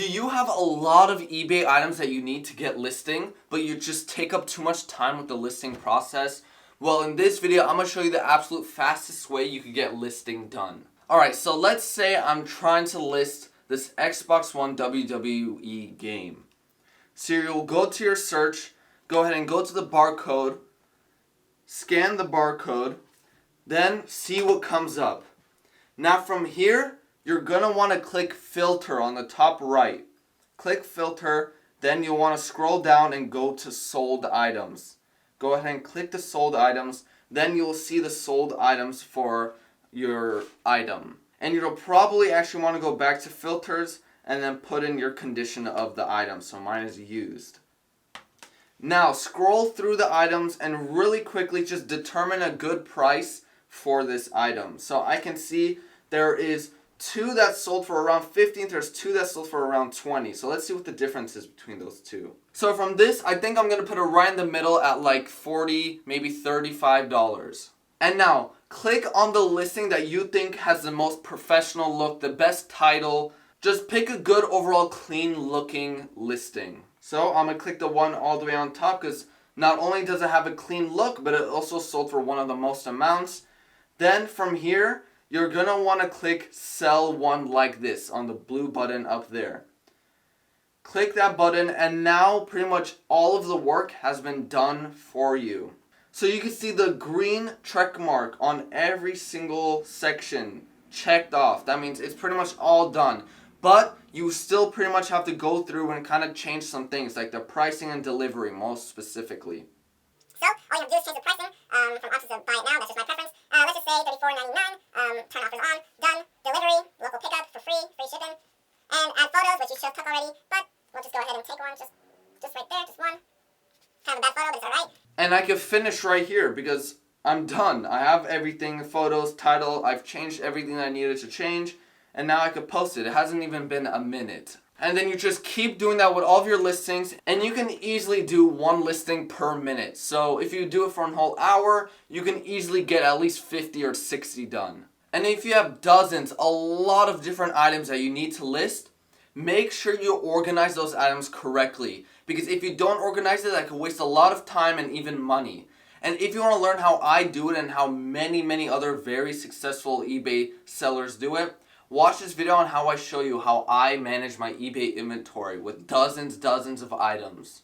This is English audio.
Do you have a lot of eBay items that you need to get listing, but you just take up too much time with the listing process? Well, in this video, I'm going to show you the absolute fastest way you can get listing done. Alright, so let's say I'm trying to list this Xbox One WWE game. So you'll go to your search, go ahead and go to the barcode, scan the barcode, then see what comes up. Now from here, you're going to want to click filter on the top right. Click filter, then you'll want to scroll down and go to sold items. Go ahead and click the sold items, then you'll see the sold items for your item. And you'll probably actually want to go back to filters and then put in your condition of the item. So mine is used. Now scroll through the items and really quickly just determine a good price for this item. So I can see there is 2 that sold for around 15, there's 2 that sold for around 20. So let's see what the difference is between those two. So from this, I think I'm going to put it right in the middle at like $40, maybe $35. And now, click on the listing that you think has the most professional look, the best title. Just pick a good overall clean looking listing. So I'm going to click the one all the way on top because not only does it have a clean look, but it also sold for one of the most amounts. Then from here, you're going to want to click sell one like this on the blue button up there. Click that button and now pretty much all of the work has been done for you. So you can see the green check mark on every single section checked off. That means it's pretty much all done. But you still pretty much have to go through and kind of change some things like the pricing and delivery most specifically. So all you have to do is change the pricing from options to buy it now. That's just my preference. Let's just say $34.99. Turn offers on. Done. Delivery. Local pickup for free. Free shipping. And add photos, which you should have took already. But we'll just go ahead and take one. Just right there. Just one. Kind of a bad photo, but it's alright. And I can finish right here because I'm done. I have everything, photos, title. I've changed everything I needed to change. And now I could post it. It hasn't even been a minute. And then you just keep doing that with all of your listings, and you can easily do one listing per minute. So if you do it for a whole hour, you can easily get at least 50 or 60 done. And if you have dozens, a lot of different items that you need to list, make sure you organize those items correctly. Because if you don't organize it, that could waste a lot of time and even money. And if you want to learn how I do it and how many other very successful eBay sellers do it, watch this video on how I show you how I manage my eBay inventory with dozens of items.